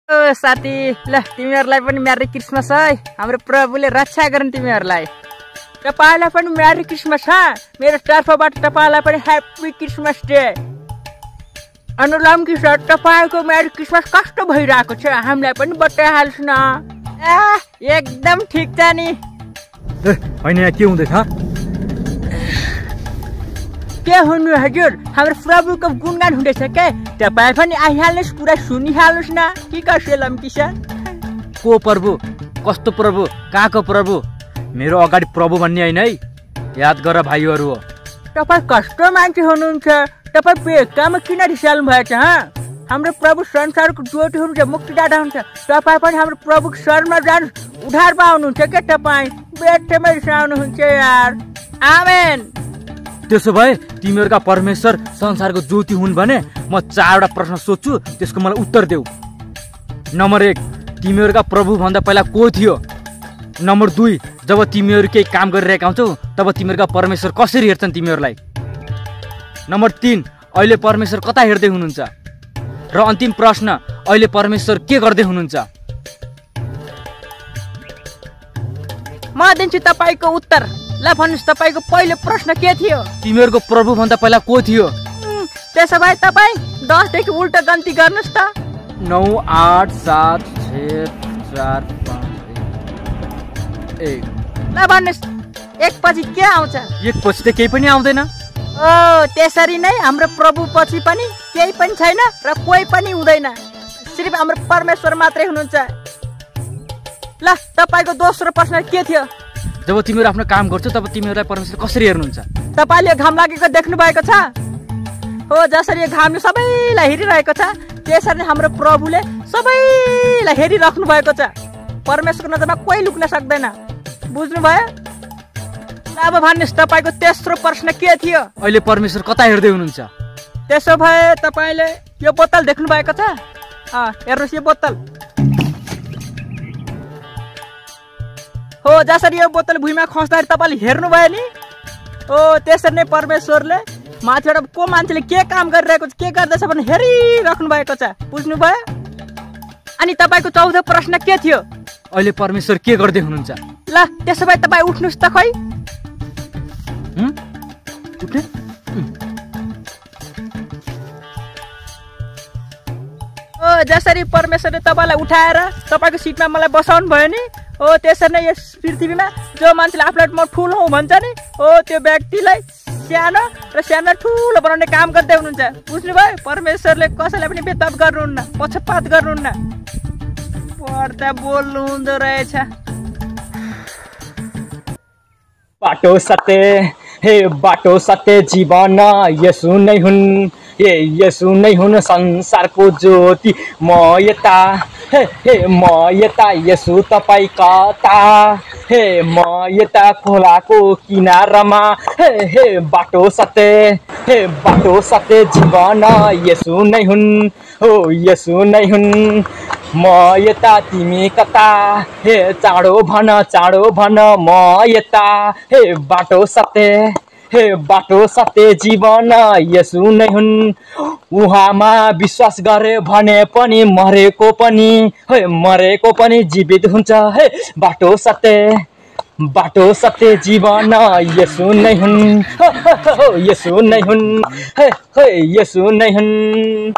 ओ साथी, ल तिमीहरूलाई पनि मेरी क्रिसमस है। हाम्रो प्रभुले रक्षा गरून् तिमीहरूलाई। तपाईलाई पनि मेरी क्रिसमस है। मेरो तर्फबाट तपाईलाई पनि ह्यापी क्रिसमस डे। अनुलाम कि सर, तपाईको मेरी क्रिसमस कस्तो भइरहेको छ हामीलाई पनि बताइहाल्छु न। एकदम ठिक छ नि। हैन यहाँ के हुँदैछ? के हुनु हजुर, हाम्रो प्रभुको गुणगान हुँदैछ के। तपाईँ पनि आइहाल्नुहोस्, पुरा सुनिहाल्नुहोस् न। के कसो लम्की सर? को प्रभु? कस्तो प्रभु? कहाँको प्रभु? मेरो अगाडि प्रभु भन्ने होइन है, याद गर भाइहरू हो। तपाईँ कस्तो मान्छे हुनुहुन्छ? तपाईँ बेकामा किन रिसाल्नु भएछ? हाम्रो प्रभु संसारको ज्योति हुनुहुन्छ, मुक्तिदाता हुन्छ। तपाईँ पनि हाम्रो प्रभुको शरणमा जानु, उद्धार पाउनुहुन्छ के। तपाईँ बेठेमा रिसाउनुहुन्छ यार। आमेन। त्यसो भए तिमीहरूका परमेश्वर संसारको ज्योति हुन् भने म 4वटा प्रश्न सोध्छु, त्यसको मलाई उत्तर देऊ। नम्बर 1, तिमीहरूका प्रभु भन्दा पहिला को थियो? नम्बर 2, जब तिमीहरू केही काम गरिरहेका हुन्छौ तब तिमीहरूका परमेश्वर कसरी हेर्छन् तिमीहरूलाई? नम्बर 3, अहिले परमेश्वर कता हेर्दै हुनुहुन्छ? र अन्तिम प्रश्न, अहिले परमेश्वर के गर्दै हुनुहुन्छ? म दिन्छु तपाईको उत्तर। ल भन्नुहोस्, तपाईको पहिलो प्रश्न के थियो? तिमीहरूको प्रभु भन्दा पहिला को थियो? त्यसो भए तपाईँ 10 देखि उल्टा गन्ती गर्नुहोस् त। 9, 8, 7, 6, 4, 5, 1। ल भन्नुहोस्, 1 पछि के आउँछ? 1 पछि त केही पनि आउँदैन। ओ त्यसरी नै हाम्रो प्रभु पछि पनि केही पनि छैन र कोही पनि हुँदैन। सिर्फ हाम्रो परमेश्वर मात्रै हुनुहुन्छ। ल तपाईको दोस्रो प्रश्न के थियो? जब तिमीहरू आफ्नो काम गर्छौ तब तिमीहरूलाई परमेश्वर कसरी हेर्नुहुन्छ? तपाईले घाम लागेको देख्नु भएको छ? हो, जसरी यो घामले सबैलाई हेरिरहेको छ त्यसरी नै हाम्रो प्रभुले सबैलाई हेरिराख्नु भएको छ। परमेश्वरको नजरमा कोही लुक्न सक्दैन। बुझ्नुभयो? अब भन्नुहोस्, तपाईको तेस्रो प्रश्न के थियो? अहिले परमेश्वर कता हेर्दै हुनुहुन्छ? त्यसो भए तपाईले यो बोतल देख्नु भएको छ? हेर्नुहोस्, यो बोतल हो। जसरी यो बोतल भुइँमा खस्दाखेरि तपाईँले हेर्नुभयो नि, हो त्यसरी नै परमेश्वरले माथिबाट को मान्छेले के काम गरिरहेको छ, के गर्दैछ भने हेरिराख्नु भएको छ। बुझ्नुभयो? अनि तपाईँको चौथो प्रश्न के थियो? अहिले परमेश्वर के गर्दै हुनुहुन्छ? ल त्यसो भए तपाईँ उठ्नुहोस् त। खै उठ्ने? हो, जसरी परमेश्वरले तपाईँलाई उठाएर तपाईँको सिटमा मलाई बसाउनु भयो नि, हो त्यसरी नै यस पृथ्वीमा जो मान्छेले आफूलाई म ठुलो हुँ भन्छ नि, हो त्यो व्यक्तिलाई सानो र सानो ठुलो बनाउने काम गर्दै हुनुहुन्छ। बुझ्नुभयो? परमेश्वरले कसैलाई पनि भेदभाव गर्नुहुन्न, पक्षपात गर्नुहुन्न। पढ्दा बोल्नु हुँदो रहेछ। बाटो सत्य, हे बाटो सत्य जीवन यसु नै हुन्, हे यसु नै हुन् संसारको ज्योति। म यता, हे म यता, यसु तपाईँ कता? हे म यता खोलाको किनारमा, हे बाटो सत्य, हे बाटो सत्य जीवन यसु नै हुन्, हो यसु नै हुन्। म यता, तिमी कता? हे चाँडो भन, चाँडो भन, म यता। हे बाटो सत्य, हे बाटो सत्य जीवन यसु नै हुन्। उहाँमा विश्वास गरे भने पनि मरेको पनि, हे मरेको पनि जीवित हुन्छ। हे बाटो सत्य, बाटो सत्य जीवन यसु नै हुन्, यसु नै हुन्, हे यसु नै हुन्।